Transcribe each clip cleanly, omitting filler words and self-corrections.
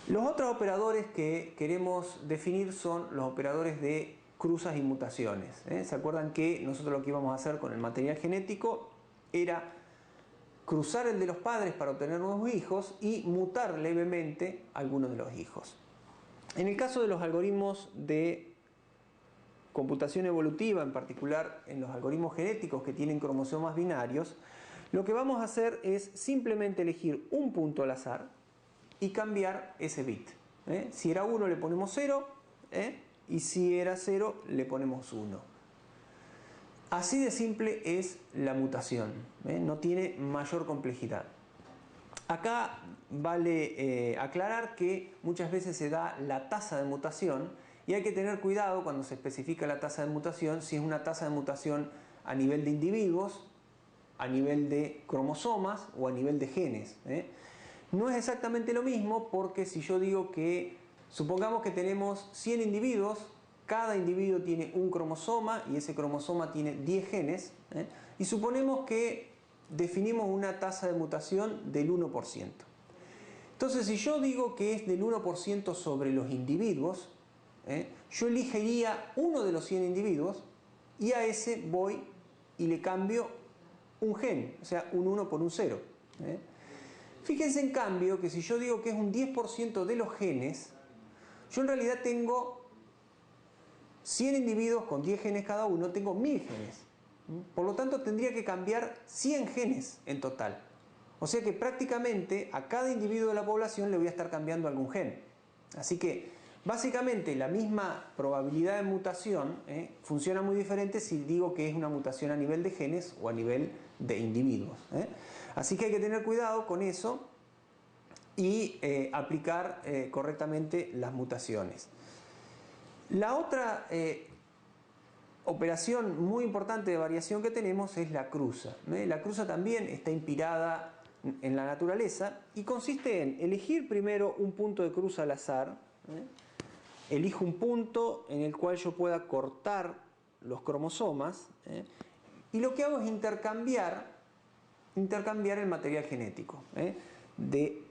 Los otros operadores que queremos definir son los operadores de cruzas y mutaciones. ¿Se acuerdan que nosotros lo que íbamos a hacer con el material genético era cruzar el de los padres para obtener nuevos hijos y mutar levemente algunos de los hijos? En el caso de los algoritmos de computación evolutiva, en particular en los algoritmos genéticos que tienen cromosomas binarios, lo que vamos a hacer es simplemente elegir un punto al azar y cambiar ese bit. Si era 1 le ponemos 0, y si era 0 le ponemos 1. Así de simple es la mutación, no tiene mayor complejidad. Acá vale aclarar que muchas veces se da la tasa de mutación y hay que tener cuidado cuando se especifica la tasa de mutación si es una tasa de mutación a nivel de individuos, a nivel de cromosomas o a nivel de genes. No es exactamente lo mismo, porque si yo digo que, supongamos que tenemos 100 individuos, cada individuo tiene un cromosoma y ese cromosoma tiene 10 genes, y suponemos que definimos una tasa de mutación del 1%. Entonces, si yo digo que es del 1% sobre los individuos, yo elegiría uno de los 100 individuos y a ese voy y le cambio un gen, o sea, un 1 por un 0. Fíjense en cambio que si yo digo que es un 10% de los genes, yo en realidad tengo 100 individuos con 10 genes cada uno, tengo 1000 genes. Por lo tanto tendría que cambiar 100 genes en total. O sea que prácticamente a cada individuo de la población le voy a estar cambiando algún gen. Así que básicamente la misma probabilidad de mutación funciona muy diferente si digo que es una mutación a nivel de genes o a nivel de individuos. Así que hay que tener cuidado con eso y aplicar correctamente las mutaciones. La otra operación muy importante de variación que tenemos es la cruza. La cruza también está inspirada en la naturaleza y consiste en elegir primero un punto de cruza al azar. Elijo un punto en el cual yo pueda cortar los cromosomas, y lo que hago es intercambiar el material genético. De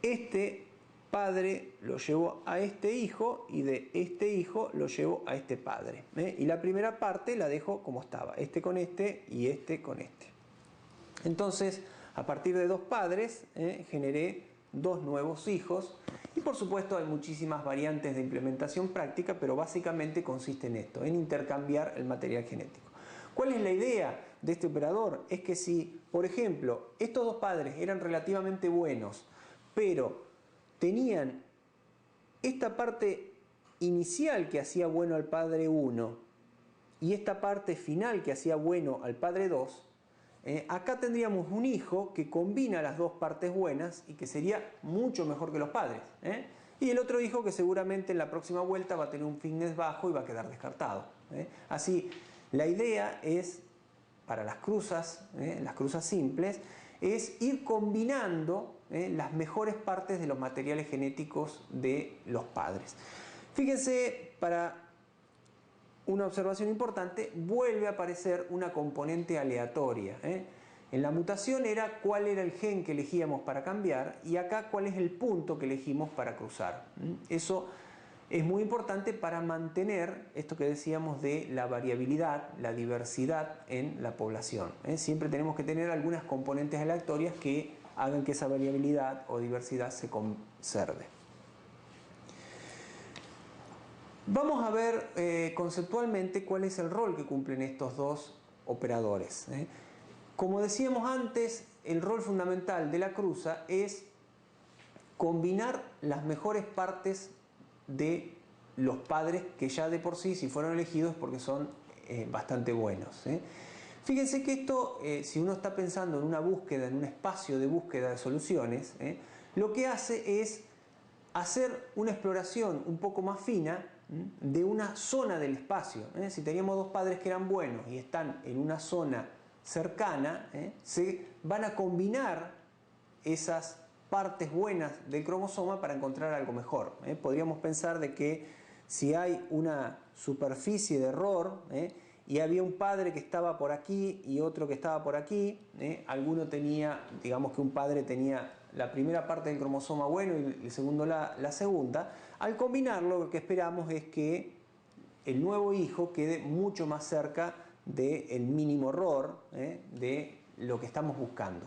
este padre lo llevo a este hijo y de este hijo lo llevo a este padre. Y la primera parte la dejo como estaba, este con este y este con este. Entonces, a partir de dos padres, generé dos nuevos hijos. Y por supuesto hay muchísimas variantes de implementación práctica, pero básicamente consiste en esto, en intercambiar el material genético. ¿Cuál es la idea de este operador? Es que si, por ejemplo, estos dos padres eran relativamente buenos, pero tenían esta parte inicial que hacía bueno al padre 1 y esta parte final que hacía bueno al padre 2, acá tendríamos un hijo que combina las dos partes buenas y que sería mucho mejor que los padres. Y el otro hijo que seguramente en la próxima vuelta va a tener un fitness bajo y va a quedar descartado. Así, la idea es, para las cruzas simples, es ir combinando las mejores partes de los materiales genéticos de los padres. Fíjense, para una observación importante, vuelve a aparecer una componente aleatoria. En la mutación era cuál era el gen que elegíamos para cambiar y acá cuál es el punto que elegimos para cruzar. Eso es muy importante para mantener esto que decíamos de la variabilidad, la diversidad en la población. Siempre tenemos que tener algunas componentes aleatorias que hagan que esa variabilidad o diversidad se conserve. Vamos a ver conceptualmente cuál es el rol que cumplen estos dos operadores. Como decíamos antes, el rol fundamental de la cruza es combinar las mejores partes de los padres que ya de por sí, si fueron elegidos, porque son bastante buenos. Fíjense que esto, si uno está pensando en una búsqueda, en un espacio de búsqueda de soluciones, lo que hace es hacer una exploración un poco más fina de una zona del espacio. Si teníamos dos padres que eran buenos y están en una zona cercana, se van a combinar esas partes buenas del cromosoma para encontrar algo mejor. Podríamos pensar de que si hay una superficie de error y había un padre que estaba por aquí y otro que estaba por aquí, alguno tenía, digamos que un padre tenía la primera parte del cromosoma bueno y el segundo la segunda, al combinarlo lo que esperamos es que el nuevo hijo quede mucho más cerca del mínimo error de lo que estamos buscando.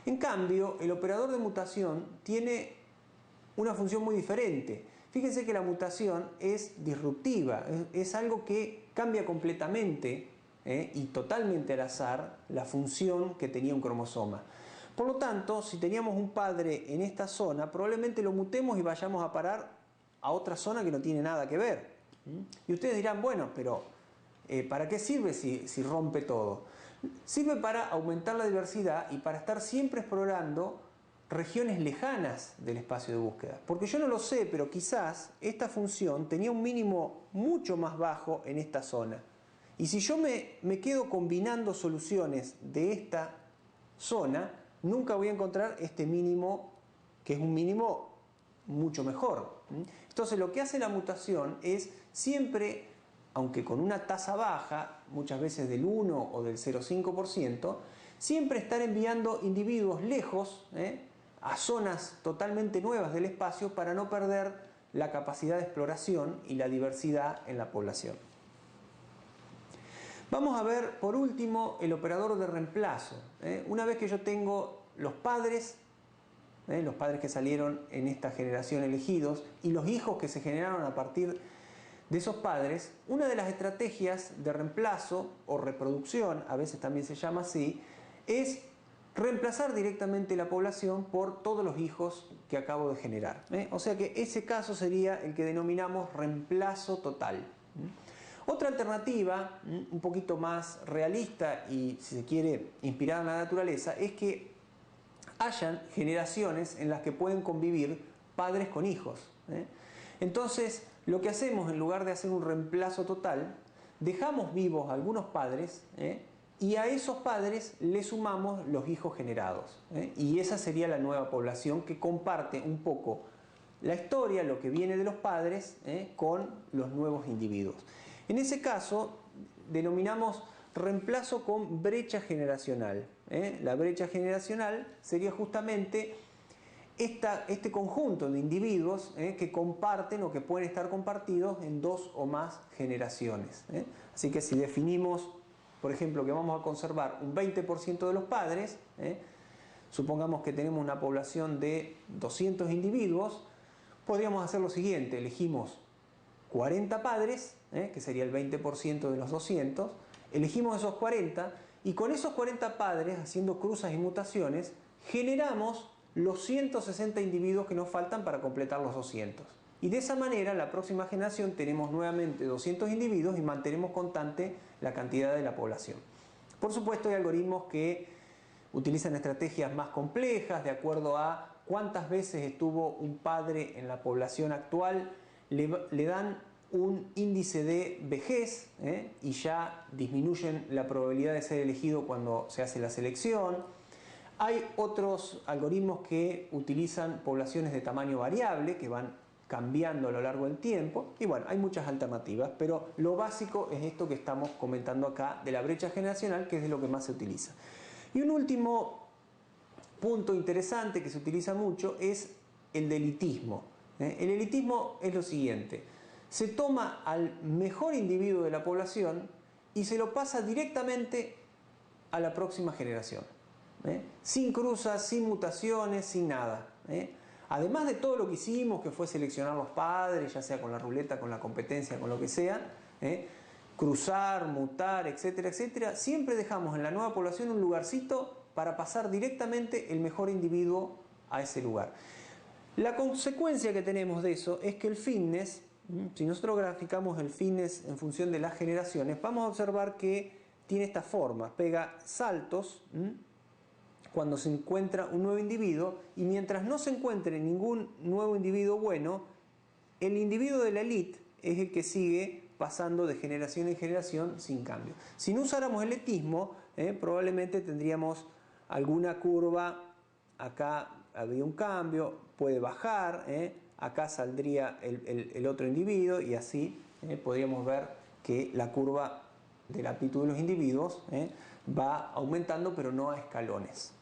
En cambio, el operador de mutación tiene una función muy diferente. Fíjense que la mutación es disruptiva, es algo que cambia completamente y totalmente al azar la función que tenía un cromosoma. Por lo tanto, si teníamos un padre en esta zona, probablemente lo mutemos y vayamos a parar a otra zona que no tiene nada que ver. Y ustedes dirán, bueno, pero ¿para qué sirve si rompe todo? Sirve para aumentar la diversidad y para estar siempre explorando regiones lejanas del espacio de búsqueda. Porque yo no lo sé, pero quizás esta función tenía un mínimo mucho más bajo en esta zona. Y si yo me quedo combinando soluciones de esta zona, nunca voy a encontrar este mínimo, que es un mínimo mucho mejor. Entonces lo que hace la mutación es siempre, aunque con una tasa baja, muchas veces del 1 o del 0,5%, siempre estar enviando individuos lejos, a zonas totalmente nuevas del espacio para no perder la capacidad de exploración y la diversidad en la población. Vamos a ver por último el operador de reemplazo. Una vez que yo tengo los padres que salieron en esta generación elegidos y los hijos que se generaron a partir de esos padres, una de las estrategias de reemplazo o reproducción, a veces también se llama así, es reemplazar directamente la población por todos los hijos que acabo de generar. O sea que ese caso sería el que denominamos reemplazo total. Otra alternativa, un poquito más realista y, si se quiere, inspirada en la naturaleza, es que hayan generaciones en las que pueden convivir padres con hijos. Entonces, lo que hacemos, en lugar de hacer un reemplazo total, dejamos vivos a algunos padres y a esos padres le sumamos los hijos generados. Y esa sería la nueva población que comparte un poco la historia, lo que viene de los padres, con los nuevos individuos. En ese caso, denominamos reemplazo con brecha generacional. La brecha generacional sería justamente este conjunto de individuos que comparten o que pueden estar compartidos en dos o más generaciones. Así que si definimos, por ejemplo, que vamos a conservar un 20% de los padres, supongamos que tenemos una población de 200 individuos, podríamos hacer lo siguiente: elegimos 40 padres, que sería el 20% de los 200, elegimos esos 40 y con esos 40 padres, haciendo cruzas y mutaciones, generamos los 160 individuos que nos faltan para completar los 200. Y de esa manera, en la próxima generación tenemos nuevamente 200 individuos y mantenemos constante la cantidad de la población. Por supuesto, hay algoritmos que utilizan estrategias más complejas, de acuerdo a cuántas veces estuvo un padre en la población actual, le dan un índice de vejez y ya disminuyen la probabilidad de ser elegido cuando se hace la selección. Hay otros algoritmos que utilizan poblaciones de tamaño variable que van cambiando a lo largo del tiempo y bueno, hay muchas alternativas, pero lo básico es esto que estamos comentando acá de la brecha generacional, que es de lo que más se utiliza. Y un último punto interesante que se utiliza mucho es el del elitismo. El elitismo es lo siguiente: se toma al mejor individuo de la población y se lo pasa directamente a la próxima generación, sin cruzas, sin mutaciones, sin nada. Además de todo lo que hicimos, que fue seleccionar los padres, ya sea con la ruleta, con la competencia, con lo que sea, cruzar, mutar, etcétera, etcétera, siempre dejamos en la nueva población un lugarcito para pasar directamente el mejor individuo a ese lugar. La consecuencia que tenemos de eso es que el fitness, si nosotros graficamos el fitness en función de las generaciones, vamos a observar que tiene esta forma: pega saltos cuando se encuentra un nuevo individuo, y mientras no se encuentre ningún nuevo individuo bueno, el individuo de la elite es el que sigue pasando de generación en generación sin cambio. Si no usáramos el elitismo, probablemente tendríamos alguna curva, acá habría un cambio, puede bajar, acá saldría el otro individuo y así podríamos ver que la curva de la amplitud de los individuos va aumentando, pero no a escalones.